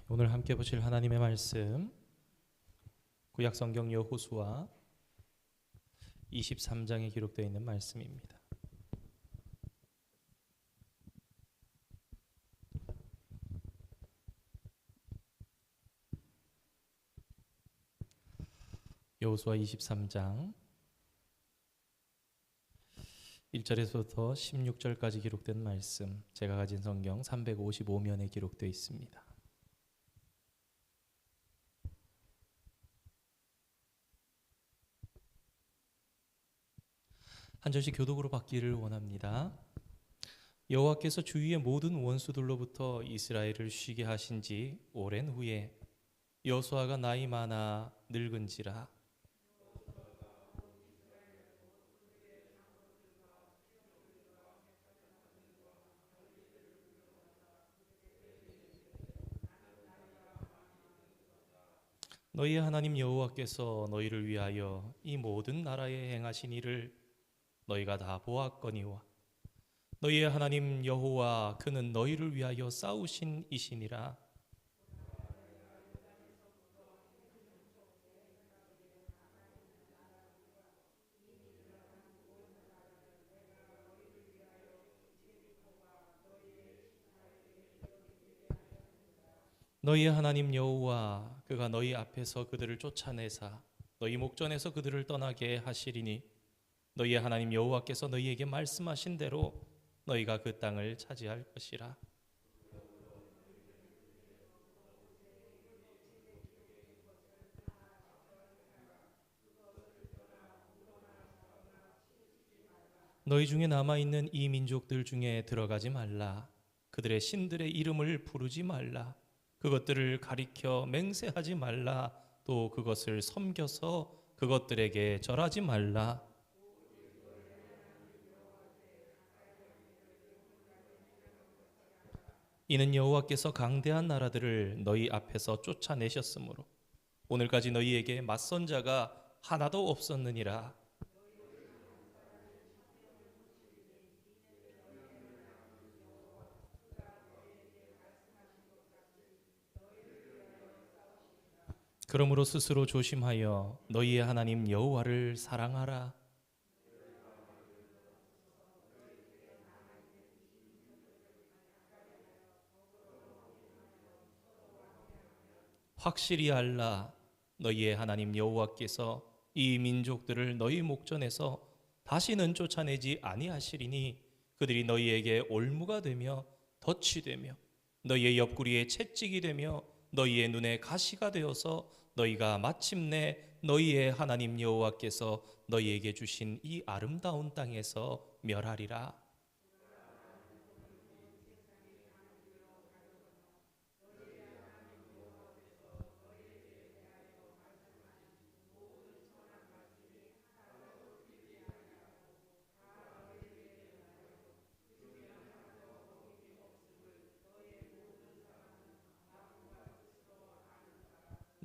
오늘 함께 보실 하나님의 말씀 구약 성경 여호수아 23장에 기록되어 있는 말씀입니다. 여호수아 23장 1절에서부터 16절까지 기록된 말씀, 제가 가진 성경 355면에 기록되어 있습니다. 한 절씩 교독으로 받기를 원합니다. 여호와께서 주위의 모든 원수들로부터 이스라엘을 쉬게 하신 지 오랜 후에 여호수아가 나이 많아 늙은지라 너희의 하나님 여호와께서 너희를 위하여 이 모든 나라에 행하신 일을 너희가 다 보았거니와 너희의 하나님 여호와 그는 너희를 위하여 싸우신 이시니라. 너희의 하나님 여호와 그가 너희 앞에서 그들을 쫓아내사 너희 목전에서 그들을 떠나게 하시리니 너희의 하나님 여호와께서 너희에게 말씀하신 대로 너희가 그 땅을 차지할 것이라. 너희 중에 남아있는 이 민족들 중에 들어가지 말라. 그들의 신들의 이름을 부르지 말라. 그것들을 가리켜 맹세하지 말라. 또 그것을 섬겨서 그것들에게 절하지 말라. 이는 여호와께서 강대한 나라들을 너희 앞에서 쫓아내셨으므로 오늘까지 너희에게 맞선 자가 하나도 없었느니라. 그러므로 스스로 조심하여 너희의 하나님 여호와를 사랑하라. 확실히 알라. 너희의 하나님 여호와께서 이 민족들을 너희 목전에서 다시는 쫓아내지 아니하시리니 그들이 너희에게 올무가 되며 덫이 되며 너희의 옆구리에 채찍이 되며 너희의 눈에 가시가 되어서 너희가 마침내 너희의 하나님 여호와께서 너희에게 주신 이 아름다운 땅에서 멸하리라.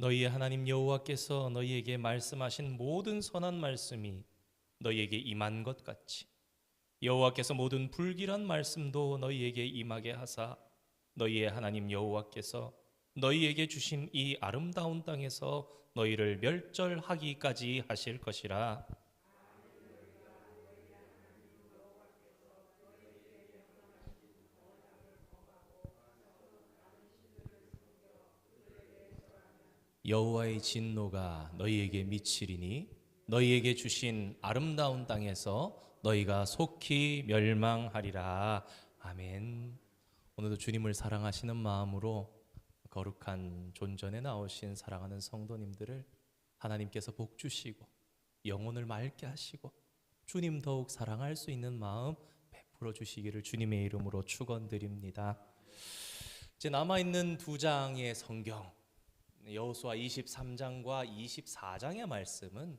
너희의 하나님 여호와께서 너희에게 말씀하신 모든 선한 말씀이 너희에게 임한 것 같이 여호와께서 모든 불길한 말씀도 너희에게 임하게 하사 너희의 하나님 여호와께서 너희에게 주신 이 아름다운 땅에서 너희를 멸절하기까지 하실 것이라. 여호와의 진노가 너희에게 미치리니 너희에게 주신 아름다운 땅에서 너희가 속히 멸망하리라. 아멘. 오늘도 주님을 사랑하시는 마음으로 거룩한 존전에 나오신 사랑하는 성도님들을 하나님께서 복 주시고 영혼을 맑게 하시고 주님 더욱 사랑할 수 있는 마음 베풀어 주시기를 주님의 이름으로 축원드립니다. 이제 남아있는 두 장의 성경 여호수아 23장과 24장의 말씀은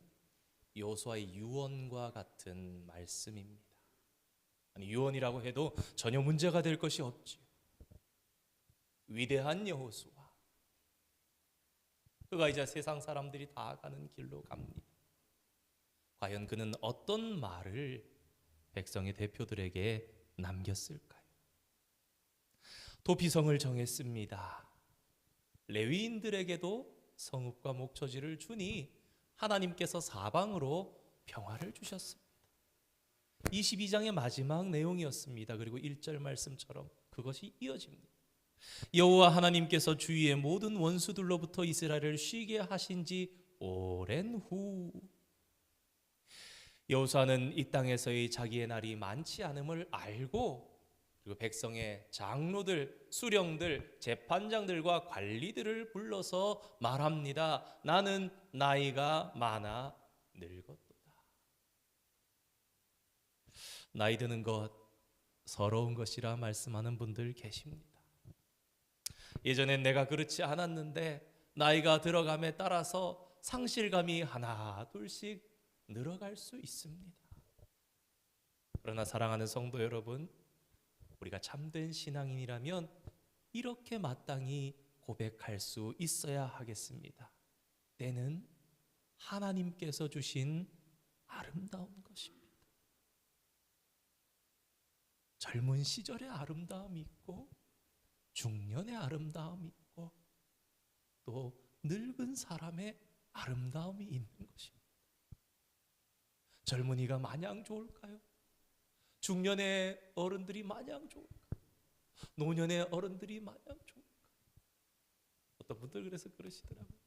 여호수아의 유언과 같은 말씀입니다. 아니, 유언이라고 해도 전혀 문제가 될 것이 없지. 위대한 여호수아, 그가 이제 세상 사람들이 다 가는 길로 갑니다. 과연 그는 어떤 말을 백성의 대표들에게 남겼을까요? 도피성을 정했습니다. 레위인들에게도 성읍과 목초지를 주니 하나님께서 사방으로 평화를 주셨습니다. 22장의 마지막 내용이었습니다. 그리고 1절 말씀처럼 그것이 이어집니다. 여호와 하나님께서 주위의 모든 원수들로부터 이스라엘을 쉬게 하신 지 오랜 후, 여호수아는 이 땅에서의 자기의 날이 많지 않음을 알고, 그리고 백성의 장로들, 수령들, 재판장들과 관리들을 불러서 말합니다. 나는 나이가 많아 늙었도다. 나이 드는 것 서러운 것이라 말씀하는 분들 계십니다. 예전엔 내가 그렇지 않았는데 나이가 들어감에 따라서 상실감이 하나 둘씩 늘어갈 수 있습니다. 그러나 사랑하는 성도 여러분, 우리가 참된 신앙인이라면 이렇게 마땅히 고백할 수 있어야 하겠습니다. 때는 하나님께서 주신 아름다운 것입니다. 젊은 시절의 아름다움이 있고, 중년의 아름다움이 있고, 또 늙은 사람의 아름다움이 있는 것입니다. 젊은이가 마냥 좋을까요? 중년의 어른들이 마냥 좋을까요? 노년의 어른들이 마냥 좋을까요? 어떤 분들 그래서 그러시더라고요.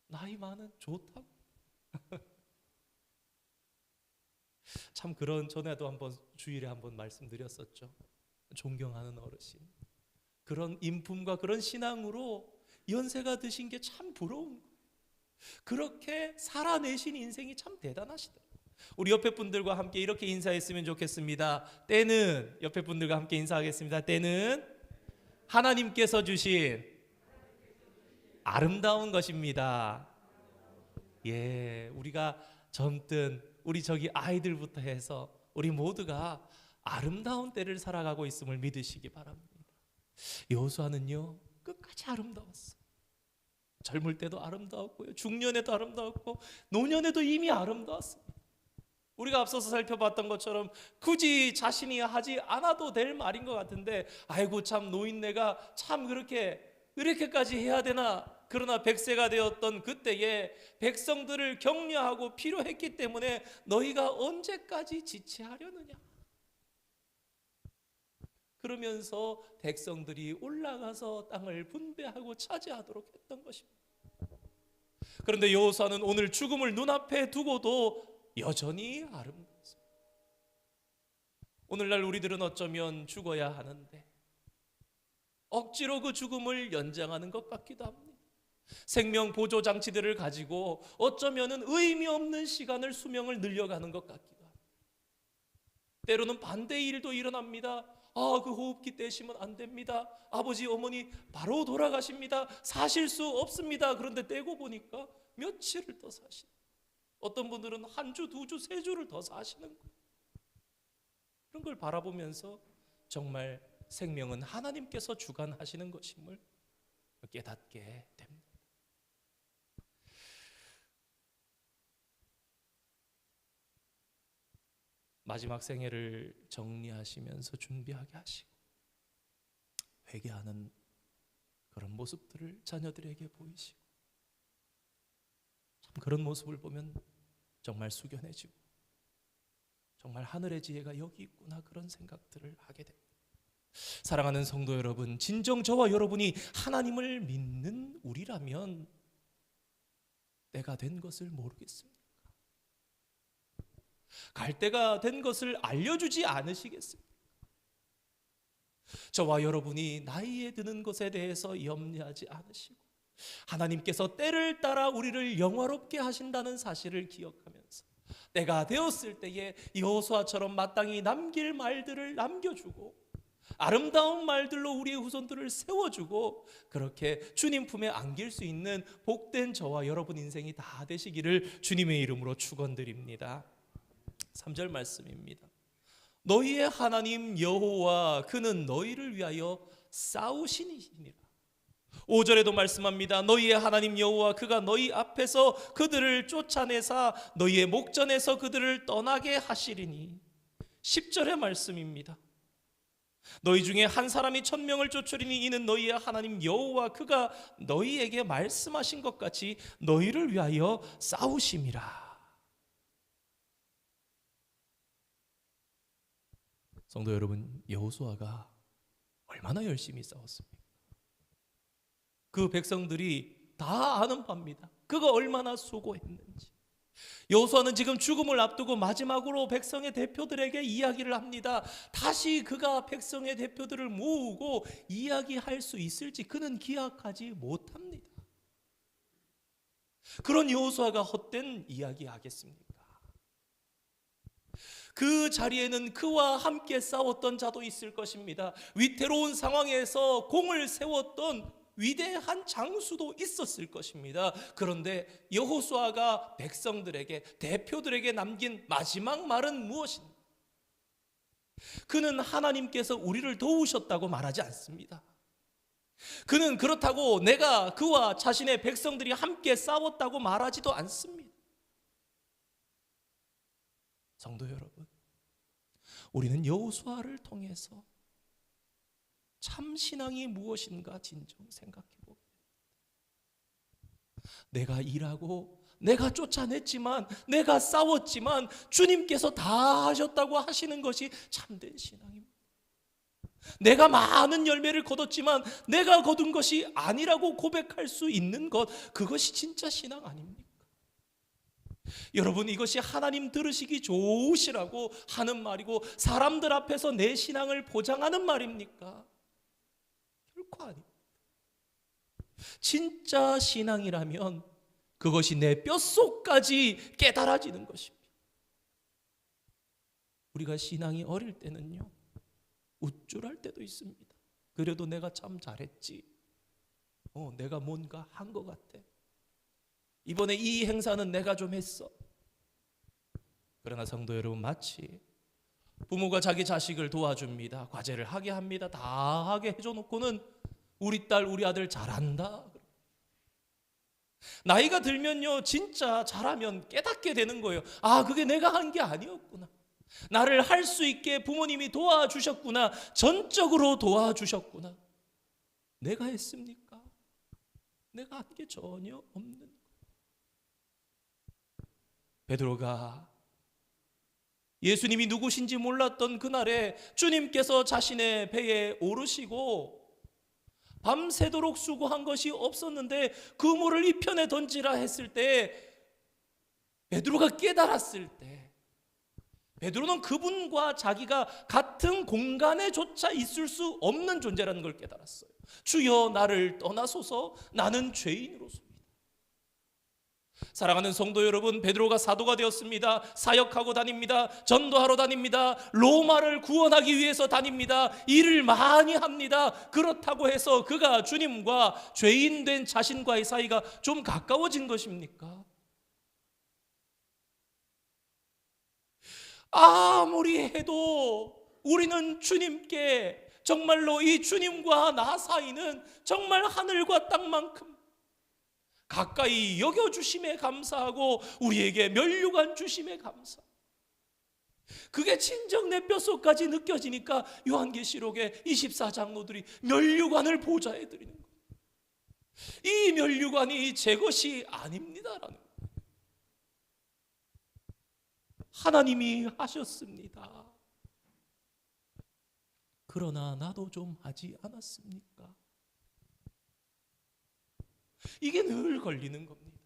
나이 많은 좋다고. 참 그런, 전에도 한번 주일에 한번 말씀드렸었죠. 존경하는 어르신, 그런 인품과 그런 신앙으로 연세가 드신 게 참 부러운 거예요. 그렇게 살아내신 인생이 참 대단하시더라고요. 우리 옆에 분들과 함께 이렇게 인사했으면 좋겠습니다. 때는, 옆에 분들과 함께 인사하겠습니다. 때는 하나님께서 주신 아름다운 것입니다. 예, 우리가 젊든 우리 저기 아이들부터 해서 우리 모두가 아름다운 때를 살아가고 있음을 믿으시기 바랍니다. 여호수아는요 끝까지 아름다웠어요. 젊을 때도 아름다웠고요, 중년에도 아름다웠고, 노년에도 이미 아름다웠습니다. 우리가 앞서서 살펴봤던 것처럼 굳이 자신이 하지 않아도 될 말인 것 같은데, 아이고 참 노인네가 참 그렇게까지 해야 되나. 그러나 100세가 되었던 그때에 백성들을 격려하고 필요했기 때문에 너희가 언제까지 지체하려느냐. 그러면서 백성들이 올라가서 땅을 분배하고 차지하도록 했던 것입니다. 그런데 여호수아는 오늘 죽음을 눈앞에 두고도 여전히 아름답습니다. 오늘날 우리들은 어쩌면 죽어야 하는데 억지로 그 죽음을 연장하는 것 같기도 합니다. 생명 보조 장치들을 가지고 어쩌면은 의미 없는 시간을, 수명을 늘려가는 것 같기도 합니다. 때로는 반대의 일도 일어납니다. 그 호흡기 떼시면 안 됩니다. 아버지 어머니 바로 돌아가십니다. 사실 수 없습니다. 그런데 떼고 보니까 며칠을 더 사시는, 어떤 분들은 한 주, 두 주, 세 주를 더 사시는 거예요. 그런 걸 바라보면서 정말 생명은 하나님께서 주관하시는 것임을 깨닫게 됩니다. 마지막 생애를 정리하시면서 준비하게 하시고 회개하는 그런 모습들을 자녀들에게 보이시고, 참 그런 모습을 보면 정말 숙연해지고 정말 하늘의 지혜가 여기 있구나, 그런 생각들을 하게 됩니다. 사랑하는 성도 여러분, 진정 저와 여러분이 하나님을 믿는 우리라면 때가 된 것을 모르겠습니까? 갈 때가 된 것을 알려주지 않으시겠습니까? 저와 여러분이 나이에 드는 것에 대해서 염려하지 않으시고 하나님께서 때를 따라 우리를 영화롭게 하신다는 사실을 기억하면서 때가 되었을 때에 여호수아처럼 마땅히 남길 말들을 남겨주고 아름다운 말들로 우리의 후손들을 세워주고 그렇게 주님 품에 안길 수 있는 복된 저와 여러분 인생이 다 되시기를 주님의 이름으로 축원드립니다. 3절 말씀입니다. 너희의 하나님 여호와 그는 너희를 위하여 싸우시니라. 5절에도 말씀합니다. 너희의 하나님 여호와 그가 너희 앞에서 그들을 쫓아내사 너희의 목전에서 그들을 떠나게 하시리니. 10절의 말씀입니다. 너희 중에 한 사람이 1000명을 쫓으리니 이는 너희의 하나님 여호와 그가 너희에게 말씀하신 것 같이 너희를 위하여 싸우심이라. 성도 여러분, 여호수아가 얼마나 열심히 싸웠습니까? 그 백성들이 다 아는 바입니다. 그가 얼마나 수고했는지. 여호수아는 지금 죽음을 앞두고 마지막으로 백성의 대표들에게 이야기를 합니다. 다시 그가 백성의 대표들을 모으고 이야기할 수 있을지 그는 기약하지 못합니다. 그런 여호수아가 헛된 이야기 하겠습니까? 그 자리에는 그와 함께 싸웠던 자도 있을 것입니다. 위태로운 상황에서 공을 세웠던 위대한 장수도 있었을 것입니다. 그런데 여호수아가 백성들에게, 대표들에게 남긴 마지막 말은 무엇입니까? 그는 하나님께서 우리를 도우셨다고 말하지 않습니다. 그는 그렇다고 내가 그와 자신의 백성들이 함께 싸웠다고 말하지도 않습니다. 성도 여러분, 우리는 여호수아를 통해서 참 신앙이 무엇인가 진정 생각해 보게 됩니다. 내가 일하고 내가 쫓아냈지만, 내가 싸웠지만 주님께서 다 하셨다고 하시는 것이 참된 신앙입니다. 내가 많은 열매를 거뒀지만 내가 거둔 것이 아니라고 고백할 수 있는 것, 그것이 진짜 신앙 아닙니까? 여러분, 이것이 하나님 들으시기 좋으시라고 하는 말이고 사람들 앞에서 내 신앙을 보장하는 말입니까? 결코 아닙니다. 진짜 신앙이라면 그것이 내 뼛속까지 깨달아지는 것입니다. 우리가 신앙이 어릴 때는요, 우쭐할 때도 있습니다. 그래도 내가 참 잘했지, 내가 뭔가 한 것 같아, 이번에 이 행사는 내가 좀 했어. 그러나 성도 여러분, 마치 부모가 자기 자식을 도와줍니다. 과제를 하게 합니다. 다 하게 해줘 놓고는 우리 딸 우리 아들 잘한다. 나이가 들면요, 진짜 잘하면 깨닫게 되는 거예요. 아, 그게 내가 한 게 아니었구나. 나를 할 수 있게 부모님이 도와주셨구나. 전적으로 도와주셨구나. 내가 했습니까? 내가 한 게 전혀 없는. 베드로가 예수님이 누구신지 몰랐던 그날에 주님께서 자신의 배에 오르시고 밤새도록 수고한 것이 없었는데 그물을 이편에 던지라 했을 때 베드로가 깨달았을 때, 베드로는 그분과 자기가 같은 공간에조차 있을 수 없는 존재라는 걸 깨달았어요. 주여 나를 떠나소서, 나는 죄인으로서. 사랑하는 성도 여러분, 베드로가 사도가 되었습니다. 사역하고 다닙니다. 전도하러 다닙니다. 로마를 구원하기 위해서 다닙니다. 일을 많이 합니다. 그렇다고 해서 그가 주님과 죄인된 자신과의 사이가 좀 가까워진 것입니까? 아무리 해도 우리는 주님께, 정말로 이 주님과 나 사이는 정말 하늘과 땅만큼 가까이 여겨주심에 감사하고 우리에게 면류관 주심에 감사. 그게 진정 내 뼛속까지 느껴지니까 요한계시록의 24장로들이 면류관을 보좌에 드리는 거예요. 이 면류관이 제 것이 아닙니다라는 거예요. 하나님이 하셨습니다. 그러나 나도 좀 하지 않았습니까? 이게 늘 걸리는 겁니다.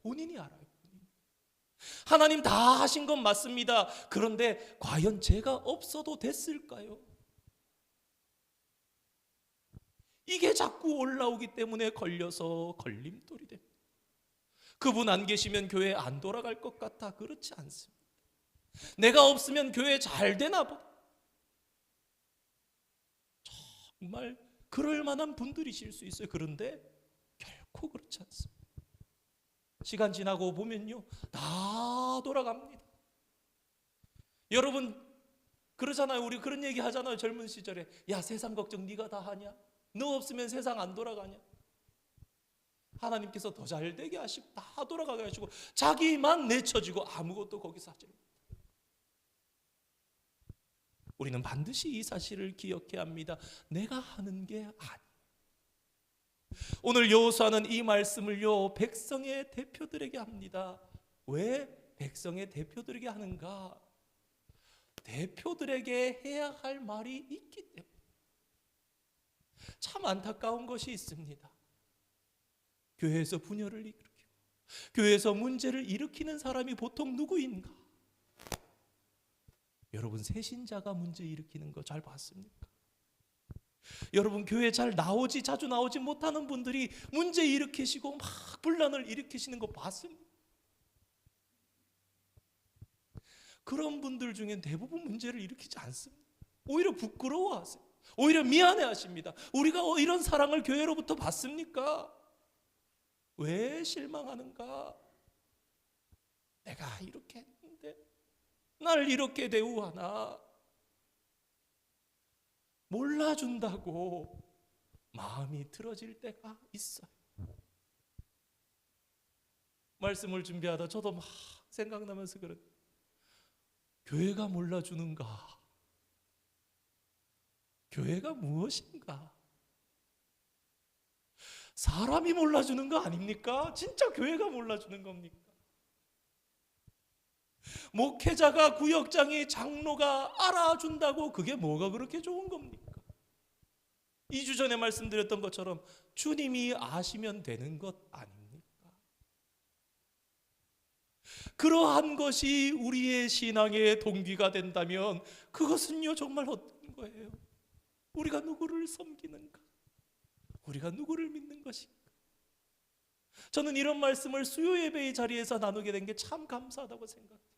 본인이 알아요. 하나님 다 하신 건 맞습니다. 그런데 과연 제가 없어도 됐을까요? 이게 자꾸 올라오기 때문에 걸려서 걸림돌이 됩니다. 그분 안 계시면 교회 안 돌아갈 것 같아. 그렇지 않습니다. 내가 없으면 교회 잘 되나 보다. 정말 그럴 만한 분들이실 수 있어요. 그런데 결코 그렇지 않습니다. 시간 지나고 보면요, 다 돌아갑니다. 여러분 그러잖아요. 우리 그런 얘기 하잖아요. 젊은 시절에, 야, 세상 걱정 네가 다 하냐? 너 없으면 세상 안 돌아가냐? 하나님께서 더 잘 되게 하시고 다 돌아가게 하시고 자기만 내쳐지고 아무것도 거기서 하지 못해요. 우리는 반드시 이 사실을 기억해야 합니다. 내가 하는 게 아니. 오늘 여호수아는 이 말씀을요 백성의 대표들에게 합니다. 왜 백성의 대표들에게 하는가? 대표들에게 해야 할 말이 있기 때문에. 참 안타까운 것이 있습니다. 교회에서 분열을 일으키고 교회에서 문제를 일으키는 사람이 보통 누구인가? 여러분, 새신자가 문제 일으키는 거 잘 봤습니까? 여러분, 교회 자주 나오지 못하는 분들이 문제 일으키시고 막 분란을 일으키시는 거 봤습니까? 그런 분들 중엔 대부분 문제를 일으키지 않습니다. 오히려 부끄러워하세요. 오히려 미안해하십니다. 우리가 이런 사랑을 교회로부터 받습니까? 왜 실망하는가? 내가 이렇게 했는데 날 이렇게 대우하나? 몰라준다고 마음이 틀어질 때가 있어요. 말씀을 준비하다 저도 막 생각나면서 그런, 교회가 몰라주는가? 교회가 무엇인가? 사람이 몰라주는 거 아닙니까? 진짜 교회가 몰라주는 겁니까? 목회자가, 구역장이, 장로가 알아준다고 그게 뭐가 그렇게 좋은 겁니까? 2주 전에 말씀드렸던 것처럼 주님이 아시면 되는 것 아닙니까? 그러한 것이 우리의 신앙의 동기가 된다면 그것은요 정말 어떤 거예요? 우리가 누구를 섬기는가? 우리가 누구를 믿는 것인가? 저는 이런 말씀을 수요예배의 자리에서 나누게 된 게 참 감사하다고 생각해요.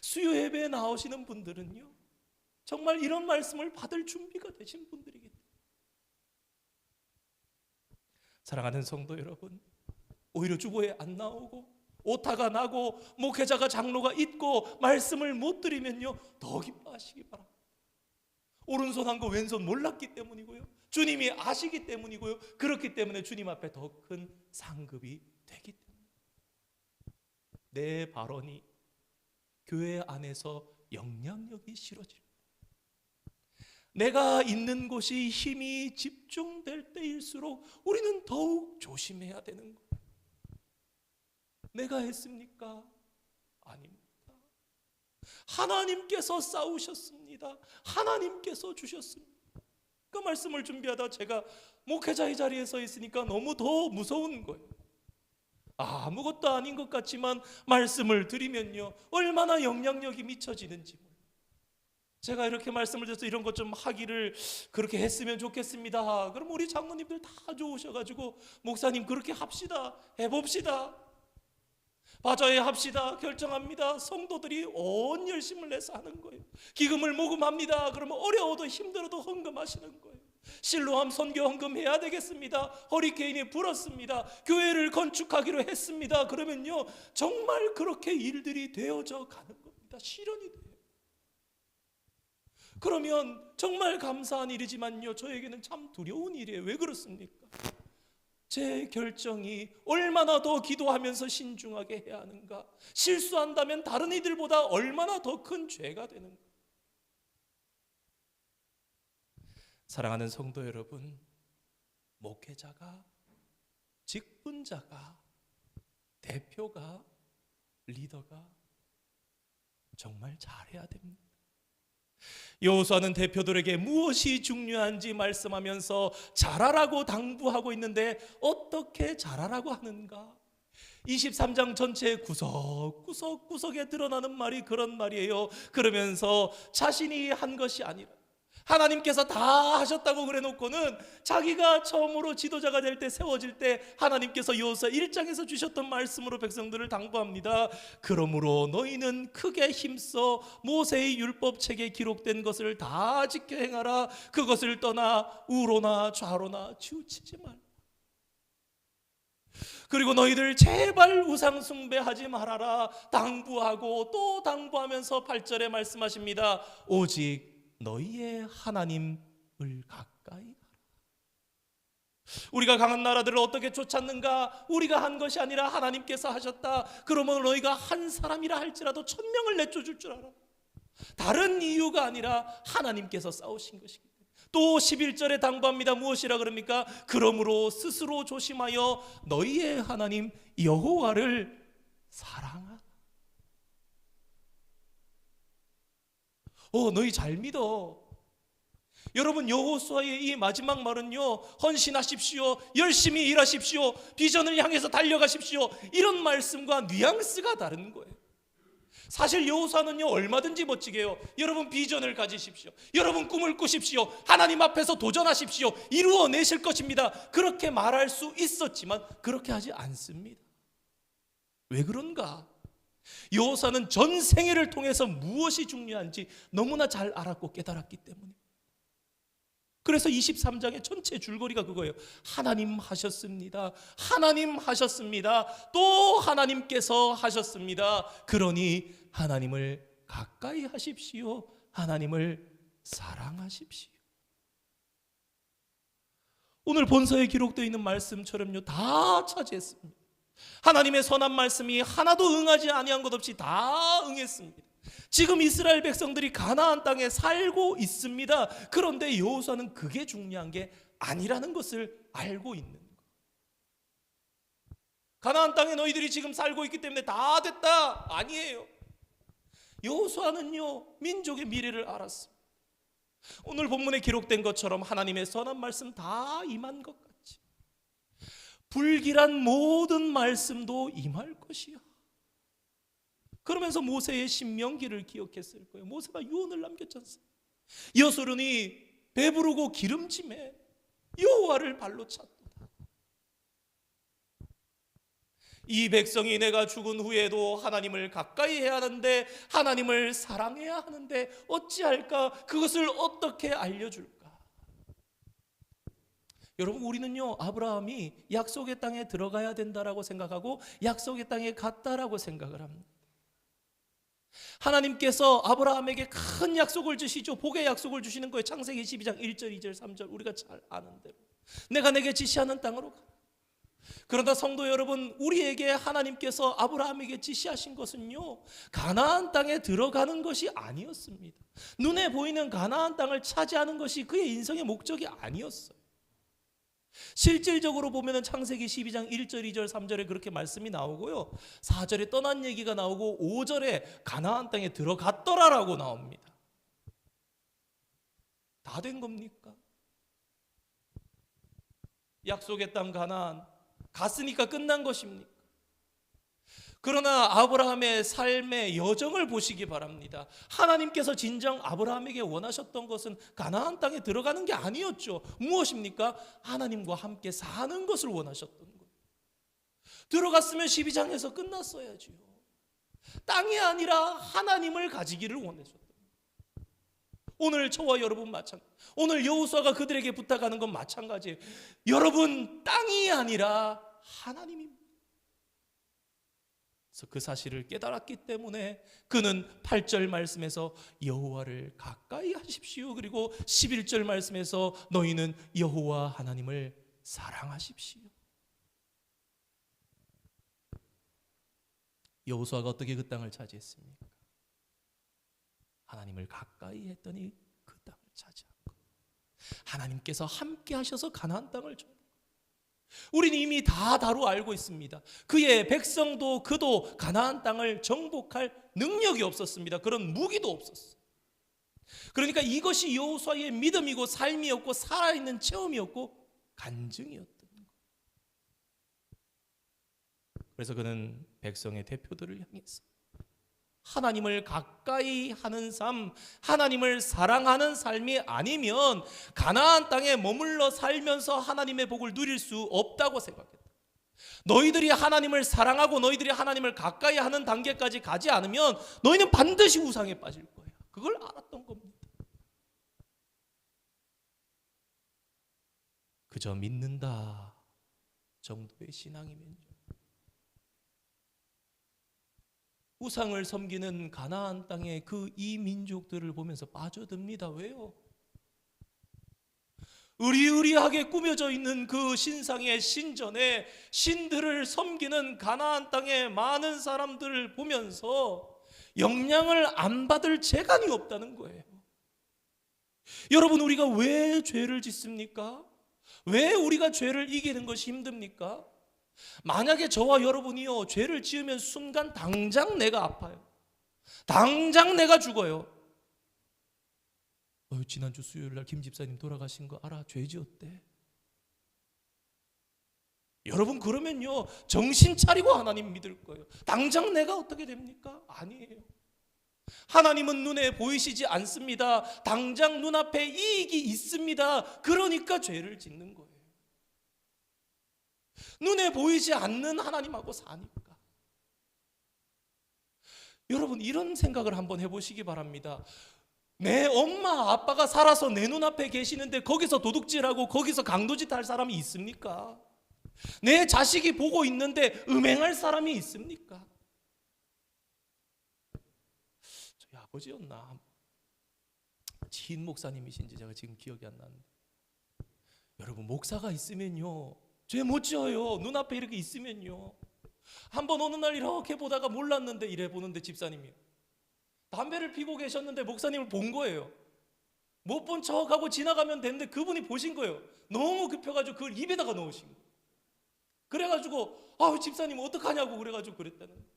수요예배에 나오시는 분들은요 정말 이런 말씀을 받을 준비가 되신 분들이기 때문에. 사랑하는 성도 여러분, 오히려 주보에 안 나오고 오타가 나고 목회자가, 장로가 있고 말씀을 못 드리면요 더 기뻐하시기 바랍니다. 오른손 한 거 왼손 몰랐기 때문이고요, 주님이 아시기 때문이고요, 그렇기 때문에 주님 앞에 더 큰 상급이 되기 때문에 내 발언이 교회 안에서 영향력이 실어집니다. 내가 있는 곳이 힘이 집중될 때일수록 우리는 더욱 조심해야 되는 거예요. 내가 했습니까? 아닙니다. 하나님께서 싸우셨습니다. 하나님께서 주셨습니다. 그 말씀을 준비하다 제가 목회자의 자리에 서 있으니까 너무 더 무서운 거예요. 아무것도 아닌 것 같지만 말씀을 드리면요 얼마나 영향력이 미쳐지는지. 제가 이렇게 말씀을 드려서 이런 것 좀 하기를 그렇게 했으면 좋겠습니다. 그럼 우리 장로님들 다 좋으셔가지고 목사님 그렇게 합시다, 해봅시다, 맞아야 합시다, 결정합니다. 성도들이 온 열심을 내서 하는 거예요. 기금을 모금합니다. 그러면 어려워도 힘들어도 헌금하시는 거예요. 실로암 선교 헌금해야 되겠습니다. 허리케인이 불었습니다. 교회를 건축하기로 했습니다. 그러면요 정말 그렇게 일들이 되어져 가는 겁니다. 실현이 돼요. 그러면 정말 감사한 일이지만요 저에게는 참 두려운 일이에요. 왜 그렇습니까? 제 결정이 얼마나 더 기도하면서 신중하게 해야 하는가? 실수한다면 다른 이들보다 얼마나 더 큰 죄가 되는가? 사랑하는 성도 여러분, 목회자가, 직분자가, 대표가, 리더가 정말 잘해야 됩니다. 여호수아는 대표들에게 무엇이 중요한지 말씀하면서 잘하라고 당부하고 있는데 어떻게 잘하라고 하는가? 23장 전체 구석구석에 드러나는 말이 그런 말이에요. 그러면서 자신이 한 것이 아니라 하나님께서 다 하셨다고 그래놓고는 자기가 처음으로 지도자가 될 때, 세워질 때 하나님께서 여호수아 1장에서 주셨던 말씀으로 백성들을 당부합니다. 그러므로 너희는 크게 힘써 모세의 율법책에 기록된 것을 다 지켜 행하라. 그것을 떠나 우로나 좌로나 치우치지 말라. 그리고 너희들 제발 우상 숭배하지 말아라 당부하고 또 당부하면서 8절에 말씀하십니다. 오직 너희의 하나님을 가까이 하라. 우리가 강한 나라들을 어떻게 쫓았는가? 우리가 한 것이 아니라 하나님께서 하셨다. 그러면 너희가 한 사람이라 할지라도 1000명을 내쫓을 줄 알아. 다른 이유가 아니라 하나님께서 싸우신 것입니다. 또 11절에 당부합니다. 무엇이라 그럽니까? 그러므로 스스로 조심하여 너희의 하나님 여호와를 사랑하라. 너희 잘 믿어. 여러분, 여호수아의 이 마지막 말은요, 헌신하십시오, 열심히 일하십시오, 비전을 향해서 달려가십시오, 이런 말씀과 뉘앙스가 다른 거예요. 사실 여호수아는요, 얼마든지 멋지게 해요. 여러분, 비전을 가지십시오, 여러분 꿈을 꾸십시오, 하나님 앞에서 도전하십시오, 이루어내실 것입니다, 그렇게 말할 수 있었지만 그렇게 하지 않습니다. 왜 그런가? 여호수아는 전 생애를 통해서 무엇이 중요한지 너무나 잘 알았고 깨달았기 때문에. 그래서 23장의 전체 줄거리가 그거예요. 하나님 하셨습니다, 하나님 하셨습니다, 또 하나님께서 하셨습니다. 그러니 하나님을 가까이 하십시오, 하나님을 사랑하십시오. 오늘 본서에 기록되어 있는 말씀처럼요, 다 차지했습니다. 하나님의 선한 말씀이 하나도 응하지 아니한 것 없이 다 응했습니다. 지금 이스라엘 백성들이 가나안 땅에 살고 있습니다. 그런데 여호수아는 그게 중요한 게 아니라는 것을 알고 있는 거예요. 가나안 땅에 너희들이 지금 살고 있기 때문에 다 됐다, 아니에요. 여호수아는요, 민족의 미래를 알았습니다. 오늘 본문에 기록된 것처럼 하나님의 선한 말씀 다 임한 것 같이 불길한 모든 말씀도 임할 것이야. 그러면서 모세의 신명기를 기억했을 거예요. 모세가 유언을 남겼지 않습니까? 여소run이 배부르고 기름짐에 여호와를 발로 찼도다. 이 백성이 내가 죽은 후에도 하나님을 가까이 해야 하는데, 하나님을 사랑해야 하는데 어찌할까? 그것을 어떻게 알려줄까? 여러분, 우리는요, 아브라함이 약속의 땅에 들어가야 된다라고 생각하고 약속의 땅에 갔다라고 생각을 합니다. 하나님께서 아브라함에게 큰 약속을 주시죠. 복의 약속을 주시는 거예요. 창세기 12장 1절, 2절, 3절 우리가 잘 아는 대로 내가 내게 지시하는 땅으로 가라. 그러나 성도 여러분, 우리에게 하나님께서 아브라함에게 지시하신 것은요, 가나안 땅에 들어가는 것이 아니었습니다. 눈에 보이는 가나안 땅을 차지하는 것이 그의 인생의 목적이 아니었어요. 실질적으로 보면 창세기 12장 1절, 2절, 3절에 그렇게 말씀이 나오고요, 4절에 떠난 얘기가 나오고 5절에 가나안 땅에 들어갔더라라고 나옵니다. 다 된 겁니까? 약속의 땅 가나안 갔으니까 끝난 것입니까? 그러나 아브라함의 삶의 여정을 보시기 바랍니다. 하나님께서 진정 아브라함에게 원하셨던 것은 가나안 땅에 들어가는 게 아니었죠. 무엇입니까? 하나님과 함께 사는 것을 원하셨던 거예요. 들어갔으면 12장에서 끝났어야지요. 땅이 아니라 하나님을 가지기를 원하셨던 거예요. 오늘 저와 여러분 마찬가지, 오늘 여호수아가 그들에게 부탁하는 건 마찬가지예요. 여러분, 땅이 아니라 하나님입니다. 그래서 그 사실을 깨달았기 때문에 그는 8절 말씀에서 여호와를 가까이 하십시오, 그리고 11절 말씀에서 너희는 여호와 하나님을 사랑하십시오. 여호수아가 어떻게 그 땅을 차지했습니까? 하나님을 가까이 했더니 그 땅을 차지한 것. 하나님께서 함께 하셔서 가나안 땅을 줘. 우리는 이미 다 다루 알고 있습니다. 그의 백성도 그도 가나안 땅을 정복할 능력이 없었습니다. 그런 무기도 없었어요. 그러니까 이것이 여호수아의 믿음이고 삶이었고 살아있는 체험이었고 간증이었던 거예요. 그래서 그는 백성의 대표들을 향해서 하나님을 가까이 하는 삶, 하나님을 사랑하는 삶이 아니면 가나안 땅에 머물러 살면서 하나님의 복을 누릴 수 없다고 생각했다. 너희들이 하나님을 사랑하고 너희들이 하나님을 가까이 하는 단계까지 가지 않으면 너희는 반드시 우상에 빠질 거야. 그걸 알았던 겁니다. 그저 믿는다 정도의 신앙이면요, 우상을 섬기는 가나안 땅의 그 이 민족들을 보면서 빠져듭니다. 왜요? 의리의리하게 꾸며져 있는 그 신상의 신전에 신들을 섬기는 가나안 땅의 많은 사람들을 보면서 영향을 안 받을 재간이 없다는 거예요. 여러분, 우리가 왜 죄를 짓습니까? 왜 우리가 죄를 이기는 것이 힘듭니까? 만약에 저와 여러분이요 죄를 지으면 순간 당장 내가 아파요. 당장 내가 죽어요. 지난주 수요일날 김 집사님 돌아가신 거 알아? 죄 지었대. 여러분, 그러면요 정신 차리고 하나님 믿을 거예요. 당장 내가 어떻게 됩니까? 아니에요. 하나님은 눈에 보이시지 않습니다. 당장 눈앞에 이익이 있습니다. 그러니까 죄를 짓는 거예요. 눈에 보이지 않는 하나님하고 사니까. 여러분, 이런 생각을 한번 해보시기 바랍니다. 내 엄마 아빠가 살아서 내 눈앞에 계시는데 거기서 도둑질하고 거기서 강도짓 할 사람이 있습니까? 내 자식이 보고 있는데 음행할 사람이 있습니까? 저희 아버지였나? 진 목사님이신지 제가 지금 기억이 안 나는데, 여러분, 목사가 있으면요 죄 못 지어요. 눈앞에 이렇게 있으면요. 한번 어느 날 이렇게 보다가 몰랐는데 이래 보는데 집사님이 담배를 피고 계셨는데 목사님을 본 거예요. 못 본 척하고 지나가면 되는데 그분이 보신 거예요. 너무 급해가지고 그걸 입에다가 넣으신 거예요. 그래가지고 집사님 어떡하냐고 그래가지고 그랬다는 거예요.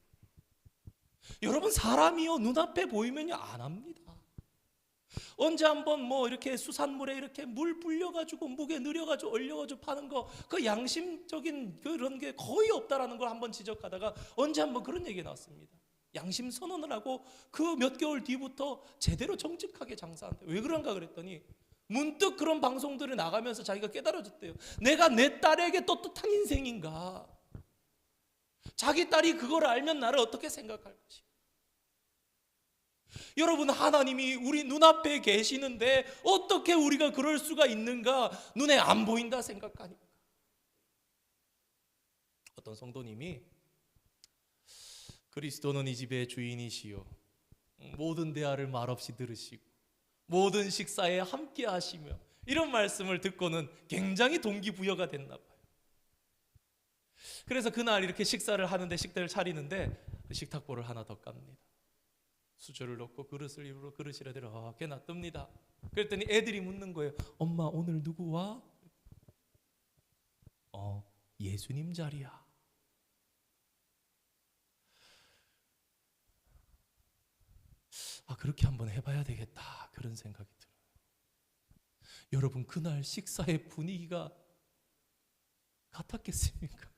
여러분, 사람이요 눈앞에 보이면요 안 합니다. 언제 한번 뭐 이렇게 수산물에 이렇게 물 불려가지고 무게 늘려가지고 얼려가지고 파는 거, 그 양심적인 그런 게 거의 없다라는 걸 한번 지적하다가 언제 한번 그런 얘기가 나왔습니다. 양심 선언을 하고 그 몇 개월 뒤부터 제대로 정직하게 장사한대. 왜 그런가 그랬더니 문득 그런 방송들을 나가면서 자기가 깨달아졌대요. 내가 내 딸에게 떳떳한 인생인가? 자기 딸이 그걸 알면 나를 어떻게 생각할 것인가? 여러분, 하나님이 우리 눈앞에 계시는데 어떻게 우리가 그럴 수가 있는가? 눈에 안 보인다 생각하니까. 어떤 성도님이 그리스도는 이 집의 주인이시요 모든 대화를 말없이 들으시고 모든 식사에 함께 하시며, 이런 말씀을 듣고는 굉장히 동기부여가 됐나 봐요. 그래서 그날 이렇게 식사를 하는데, 식대를 차리는데 식탁보를 하나 더 깝니다. 수저를 넣고 그릇을 입으로 그릇이라 이렇게 놔둡니다. 그랬더니 애들이 묻는 거예요. 엄마, 오늘 누구 와? 예수님 자리야. 그렇게 한번 해봐야 되겠다, 그런 생각이 들어요. 여러분, 그날 식사의 분위기가 같았겠습니까?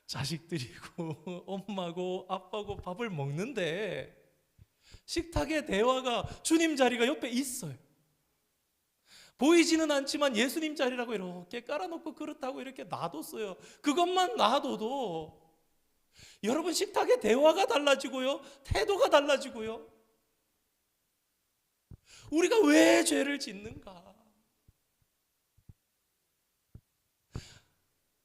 자식들이고 엄마고 아빠고 밥을 먹는데 식탁의 대화가 주님 자리가 옆에 있어요. 보이지는 않지만 예수님 자리라고 이렇게 깔아놓고 그릇하고 이렇게 놔뒀어요. 그것만 놔둬도 여러분, 식탁의 대화가 달라지고요, 태도가 달라지고요. 우리가 왜 죄를 짓는가?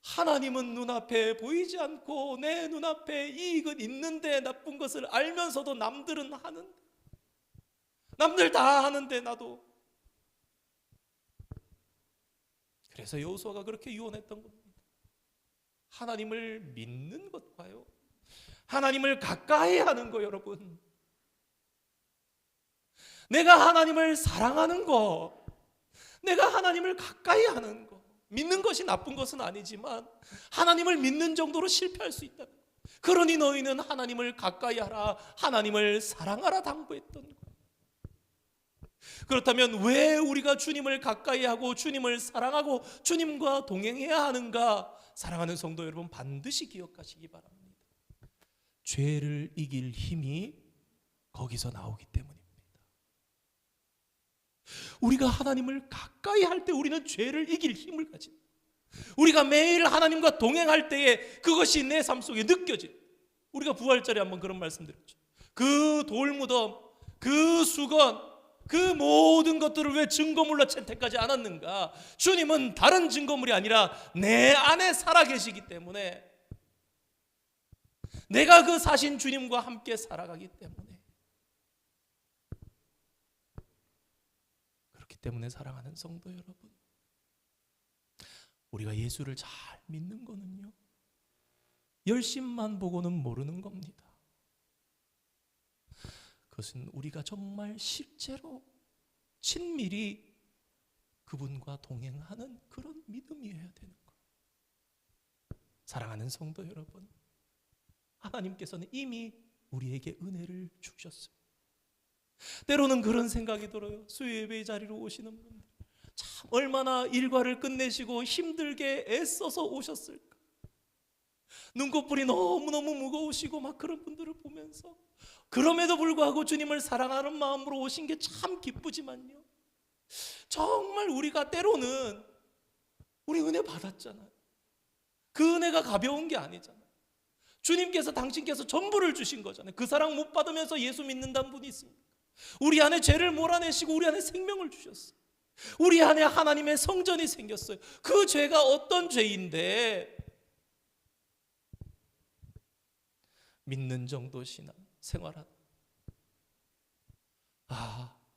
하나님은 눈앞에 보이지 않고 내 눈앞에 이익은 있는데 나쁜 것을 알면서도 남들은 하는데, 남들 다 하는데 나도. 그래서 여호수아가 그렇게 유언했던 겁니다. 하나님을 믿는 것과요, 하나님을 가까이 하는 거, 여러분, 내가 하나님을 사랑하는 거, 내가 하나님을 가까이 하는 거, 믿는 것이 나쁜 것은 아니지만 하나님을 믿는 정도로 실패할 수 있다. 그러니 너희는 하나님을 가까이 하라, 하나님을 사랑하라 당부했던 거. 그렇다면 왜 우리가 주님을 가까이 하고 주님을 사랑하고 주님과 동행해야 하는가? 사랑하는 성도 여러분, 반드시 기억하시기 바랍니다. 죄를 이길 힘이 거기서 나오기 때문입니다. 우리가 하나님을 가까이 할 때 우리는 죄를 이길 힘을 가집니다. 우리가 매일 하나님과 동행할 때에 그것이 내 삶 속에 느껴집니다. 우리가 부활절에 한번 그런 말씀 드렸죠. 그 돌무덤, 그 수건, 그 모든 것들을 왜 증거물로 채택하지 않았는가? 주님은 다른 증거물이 아니라 내 안에 살아계시기 때문에, 내가 그 사신 주님과 함께 살아가기 때문에, 그렇기 때문에 사랑하는 성도 여러분, 우리가 예수를 잘 믿는 거는요, 열심만 보고는 모르는 겁니다. 그것은 우리가 정말 실제로 친밀히 그분과 동행하는 그런 믿음이어야 되는 거예요. 사랑하는 성도 여러분, 하나님께서는 이미 우리에게 은혜를 주셨어요. 때로는 그런 생각이 들어요. 수요예배 자리로 오시는 분들, 참 얼마나 일과를 끝내시고 힘들게 애써서 오셨을까. 눈꺼풀이 너무너무 무거우시고 막 그런 분들을 보면서, 그럼에도 불구하고 주님을 사랑하는 마음으로 오신 게 참 기쁘지만요, 정말 우리가 때로는 우리 은혜 받았잖아요. 그 은혜가 가벼운 게 아니잖아요. 주님께서, 당신께서 전부를 주신 거잖아요. 그 사랑 못 받으면서 예수 믿는다는 분이 있습니까? 우리 안에 죄를 몰아내시고 우리 안에 생명을 주셨어요. 우리 안에 하나님의 성전이 생겼어요. 그 죄가 어떤 죄인데 믿는 정도 신앙 생활하는,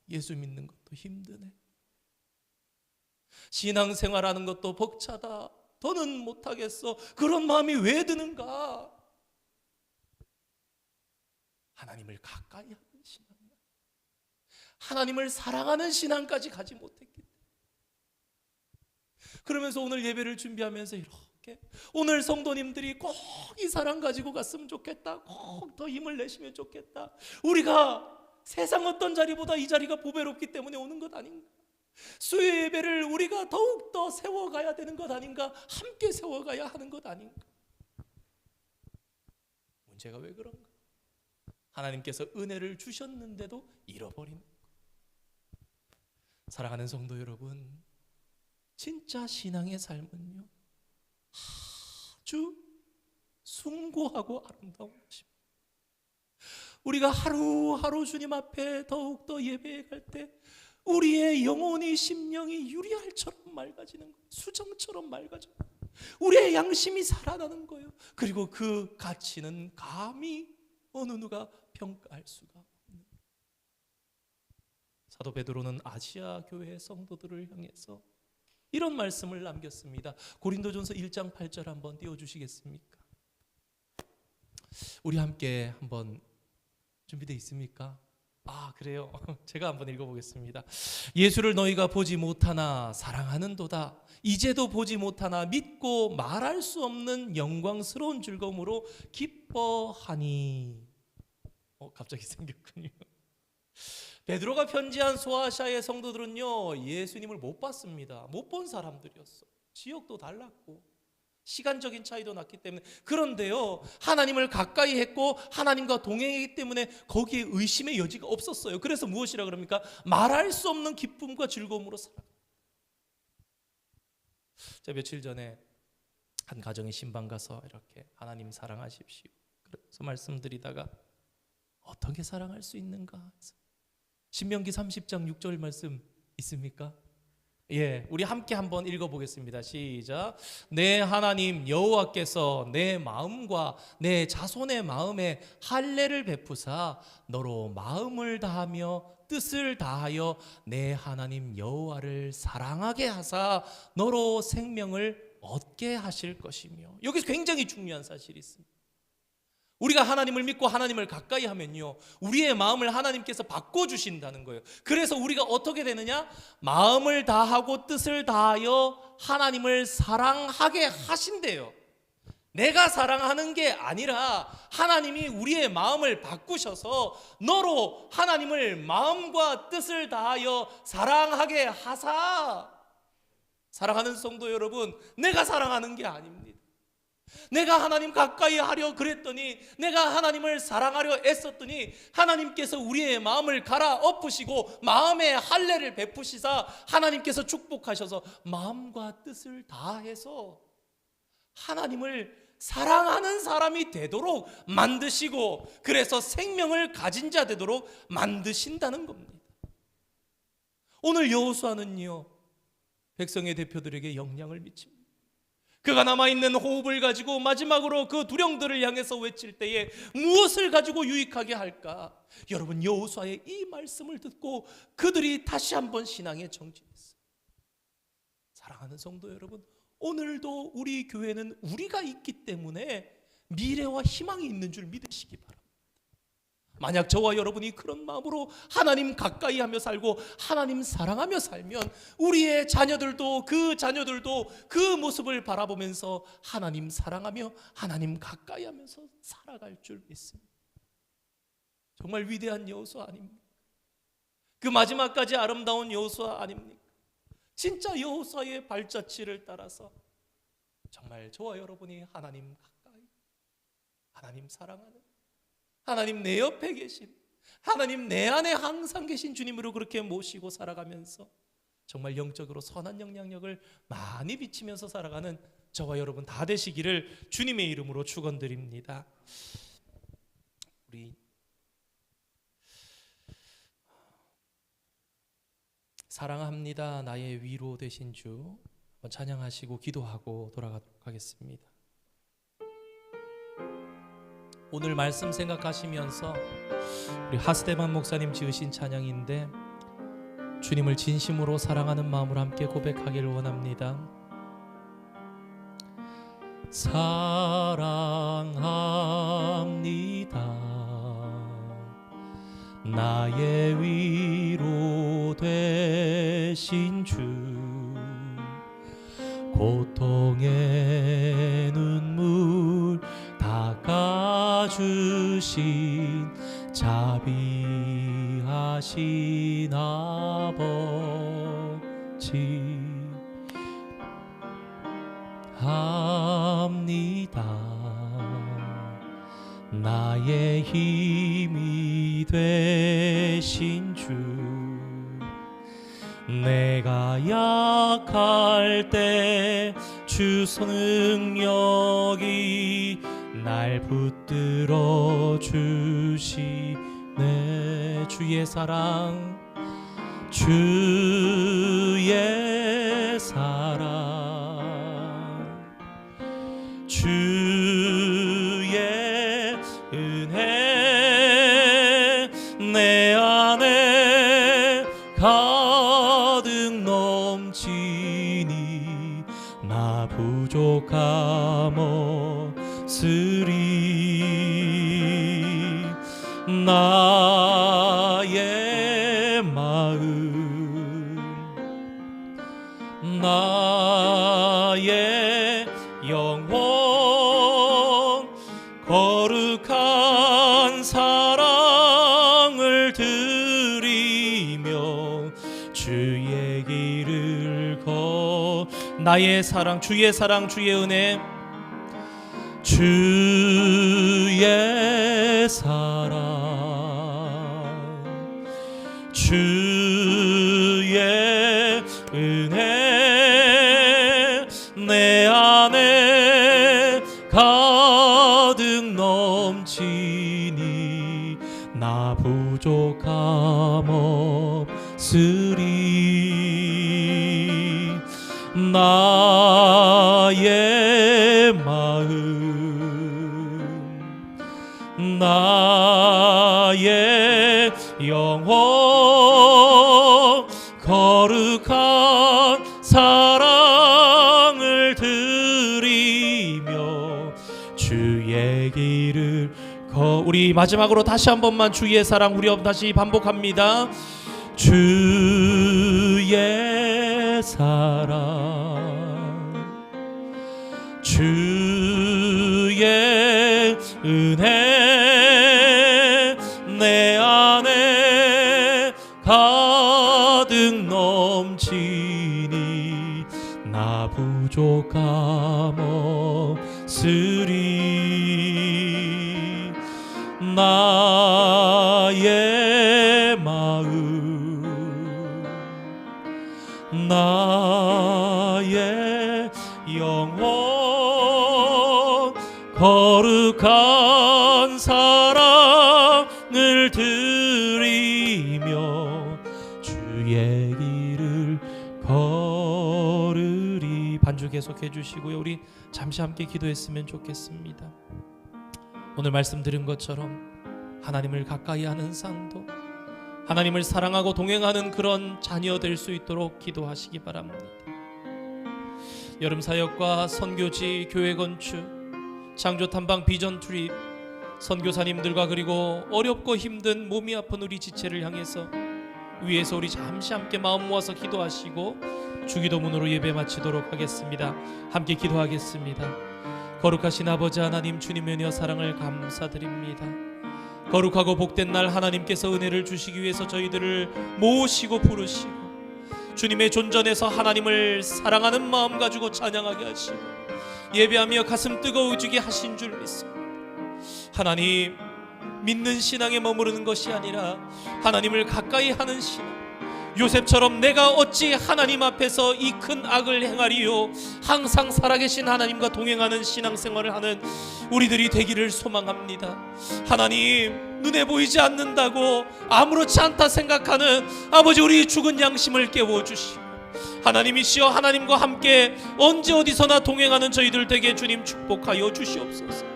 예수 믿는 것도 힘드네, 신앙생활하는 것도 벅차다, 더는 못하겠어, 그런 마음이 왜 드는가? 하나님을 가까이 하는 신앙, 하나님을 사랑하는 신앙까지 가지 못했기 때문에. 그러면서 오늘 예배를 준비하면서 이렇게, 오늘 성도님들이 꼭 이 사랑 가지고 갔으면 좋겠다, 꼭 더 힘을 내시면 좋겠다, 우리가 세상 어떤 자리보다 이 자리가 보배롭기 때문에 오는 것 아닌가, 수요 예배를 우리가 더욱더 세워가야 되는 것 아닌가, 함께 세워가야 하는 것 아닌가. 문제가 왜 그런가? 하나님께서 은혜를 주셨는데도 잃어버리는 것. 사랑하는 성도 여러분, 진짜 신앙의 삶은요, 아주 숭고하고 아름다운 것입니다. 우리가 하루하루 주님 앞에 더욱더 예배에 갈 때 우리의 영혼이, 심령이 유리알처럼 맑아지는 거예요. 수정처럼 맑아져. 우리의 양심이 살아나는 거예요. 그리고 그 가치는 감히 어느 누가 평가할 수가 없는. 사도 베드로는 아시아 교회 성도들을 향해서 이런 말씀을 남겼습니다. 고린도전서 1장 8절 한번 띄워주시겠습니까? 우리 함께 한번 준비되어 있습니까? 그래요. 제가 한번 읽어보겠습니다. 예수를 너희가 보지 못하나 사랑하는도다. 이제도 보지 못하나 믿고 말할 수 없는 영광스러운 즐거움으로 기뻐하니. 갑자기 생겼군요. 베드로가 편지한 소아시아의 성도들은요, 예수님을 못 봤습니다. 못 본 사람들이었어. 지역도 달랐고 시간적인 차이도 났기 때문에. 그런데요, 하나님을 가까이 했고 하나님과 동행했기 때문에 거기에 의심의 여지가 없었어요. 그래서 무엇이라 그럽니까? 말할 수 없는 기쁨과 즐거움으로 살아갑니다. 제가 며칠 전에 한 가정의 신방 가서 이렇게 하나님 사랑하십시오, 그래서 말씀드리다가 어떻게 사랑할 수 있는가 해서 신명기 30장 6절 말씀 있습니까? 우리 함께 한번 읽어보겠습니다. 시작. 내 하나님 여호와께서 내 마음과 내 자손의 마음에 할례를 베푸사 너로 마음을 다하며 뜻을 다하여 내 하나님 여호와를 사랑하게 하사 너로 생명을 얻게 하실 것이며. 여기서 굉장히 중요한 사실이 있습니다. 우리가 하나님을 믿고 하나님을 가까이 하면요, 우리의 마음을 하나님께서 바꿔주신다는 거예요. 그래서 우리가 어떻게 되느냐? 마음을 다하고 뜻을 다하여 하나님을 사랑하게 하신대요. 내가 사랑하는 게 아니라 하나님이 우리의 마음을 바꾸셔서 너로 하나님을 마음과 뜻을 다하여 사랑하게 하사. 사랑하는 성도 여러분, 내가 사랑하는 게 아닙니다. 내가 하나님 가까이 하려 그랬더니, 내가 하나님을 사랑하려 애썼더니 하나님께서 우리의 마음을 갈아엎으시고 마음의 할례를 베푸시사 하나님께서 축복하셔서 마음과 뜻을 다해서 하나님을 사랑하는 사람이 되도록 만드시고, 그래서 생명을 가진 자 되도록 만드신다는 겁니다. 오늘 여호수아는요, 백성의 대표들에게 영향을 미칩니다. 그가 남아있는 호흡을 가지고 마지막으로 그 두령들을 향해서 외칠 때에 무엇을 가지고 유익하게 할까? 여러분, 여호수아의 이 말씀을 듣고 그들이 다시 한번 신앙에 정진했어요. 사랑하는 성도 여러분, 오늘도 우리 교회는 우리가 있기 때문에 미래와 희망이 있는 줄 믿으시기 바랍니다. 만약 저와 여러분이 그런 마음으로 하나님 가까이 하며 살고 하나님 사랑하며 살면 우리의 자녀들도 그 모습을 바라보면서 하나님 사랑하며 하나님 가까이 하면서 살아갈 줄 믿습니다. 정말 위대한 여호수아 아닙니까? 그 마지막까지 아름다운 여호수아 아닙니까? 진짜 여호수아의 발자취를 따라서 정말 저와 여러분이 하나님 가까이, 하나님 사랑하는, 하나님 내 옆에 계신, 하나님 내 안에 항상 계신 주님으로 그렇게 모시고 살아가면서 정말 영적으로 선한 영향력을 많이 비치면서 살아가는 저와 여러분 다 되시기를 주님의 이름으로 축원드립니다. 우리 사랑합니다 나의 위로 되신 주 찬양하시고 기도하고 돌아가도록 하겠습니다. 오늘 말씀 생각하시면서 우리 하스데만 목사님 지으신 찬양인데 주님을 진심으로 사랑하는 마음으로 함께 고백하기를 원합니다. 사랑합니다 나의 위로 되신 주 고통의 눈물 닦아주신 자비하신 아버지 합니다 나의 힘이 되신 주 내가 약할 때 주 능력이 날 붙들어 주시네 주의 사랑 주의 사랑 주의 은혜 내 안에 가득 넘치니 나 부족함 없으리 나의 마음 나의 영혼 거룩한 사랑을 드리며 주의 길을 나의 사랑 주의 사랑 주의 은혜 주의 사랑 주의 은혜 내 안에 가득 넘치니 나 부족함 없으리 나의 마음 나의 영혼 거룩한 사랑을 드리며 주의 길을 우리 마지막으로 다시 한 번만 주의 사랑 우리 다시 반복합니다. 주의 사랑 주의 은혜 내 안에 가득 넘치니 나 부족함 없으리 나의 마음 나의 영혼 거룩한 사랑을 드리며 주의 길을 걸으리. 반주 계속해 주시고요. 우리 잠시 함께 기도했으면 좋겠습니다. 오늘 말씀 들은 것처럼 하나님을 가까이 하는 상도 하나님을 사랑하고 동행하는 그런 자녀 될 수 있도록 기도하시기 바랍니다. 여름 사역과 선교지, 교회 건축, 창조 탐방 비전 트립, 선교사님들과 그리고 어렵고 힘든 몸이 아픈 우리 지체를 향해서 위에서 우리 잠시 함께 마음 모아서 기도하시고 주기도문으로 예배 마치도록 하겠습니다. 함께 기도하겠습니다. 거룩하신 아버지 하나님, 주님의 은혜와 사랑을 감사드립니다. 거룩하고 복된 날 하나님께서 은혜를 주시기 위해서 저희들을 모으시고 부르시고 주님의 존전에서 하나님을 사랑하는 마음 가지고 찬양하게 하시고 예배하며 가슴 뜨거워지게 하신 줄 믿습니다. 하나님, 믿는 신앙에 머무르는 것이 아니라 하나님을 가까이 하는 신앙, 요셉처럼 내가 어찌 하나님 앞에서 이 큰 악을 행하리요, 항상 살아계신 하나님과 동행하는 신앙생활을 하는 우리들이 되기를 소망합니다. 하나님, 눈에 보이지 않는다고 아무렇지 않다 생각하는 아버지 우리 죽은 양심을 깨워주시고 하나님이시여 하나님과 함께 언제 어디서나 동행하는 저희들 되게 주님 축복하여 주시옵소서.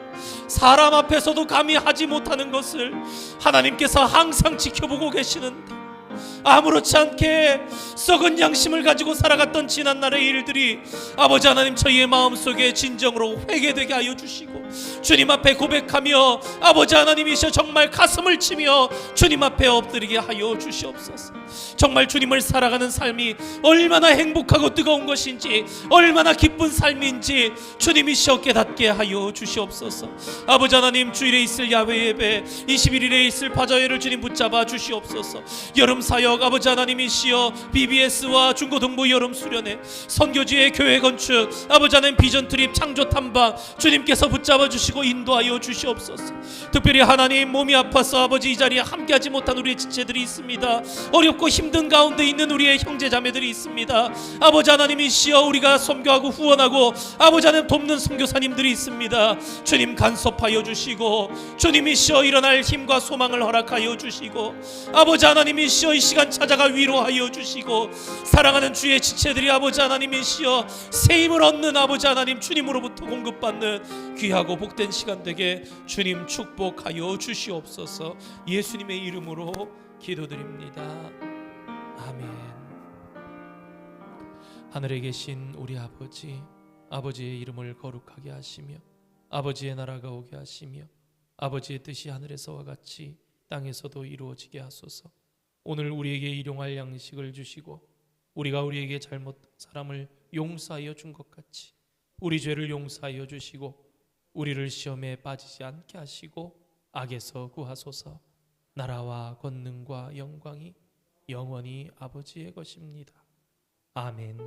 사람 앞에서도 감히 하지 못하는 것을 하나님께서 항상 지켜보고 계시는데 아무렇지 않게 썩은 양심을 가지고 살아갔던 지난날의 일들이 아버지 하나님 저희의 마음속에 진정으로 회개되게 하여 주시고 주님 앞에 고백하며 아버지 하나님이시여 정말 가슴을 치며 주님 앞에 엎드리게 하여 주시옵소서. 정말 주님을 살아가는 삶이 얼마나 행복하고 뜨거운 것인지, 얼마나 기쁜 삶인지 주님이시여 깨닫게 하여 주시옵소서. 아버지 하나님, 주일에 있을 야외 예배, 21일에 있을 바자회를 주님 붙잡아 주시옵소서. 여름 사역 아버지 하나님이시여 BBS와 중고등부 여름 수련회, 선교지의 교회 건축 아버지 하나님 비전 트립 창조 탐방 주님께서 붙잡아 주시고 인도하여 주시옵소서. 특별히 하나님, 몸이 아파서 아버지 이 자리에 함께하지 못한 우리의 지체들이 있습니다. 어렵고 힘든 가운데 있는 우리의 형제 자매들이 있습니다. 아버지 하나님이시여 우리가 섬교하고 후원하고 아버지 하나님 돕는 선교사님들이 있습니다. 주님 간섭하여 주시고 주님이시여 일어날 힘과 소망을 허락하여 주시고 아버지 하나님이시여 이 시간 찾아가 위로하여 주시고 사랑하는 주의 지체들이 아버지 하나님이시여 새 힘을 얻는 아버지 하나님 주님으로부터 공급받는 귀하고 복된 시간 되게 주님 축복하여 주시옵소서. 예수님의 이름으로 기도드립니다. 아멘. 하늘에 계신 우리 아버지, 아버지의 이름을 거룩하게 하시며 아버지의 나라가 오게 하시며 아버지의 뜻이 하늘에서와 같이 땅에서도 이루어지게 하소서. 오늘 우리에게 일용할 양식을 주시고 우리가 우리에게 잘못 사람을 용서하여 준 것 같이 우리 죄를 용서하여 주시고 우리를 시험에 빠지지 않게 하시고 악에서 구하소서. 나라와 권능과 영광이 영원히 아버지의 것입니다. 아멘.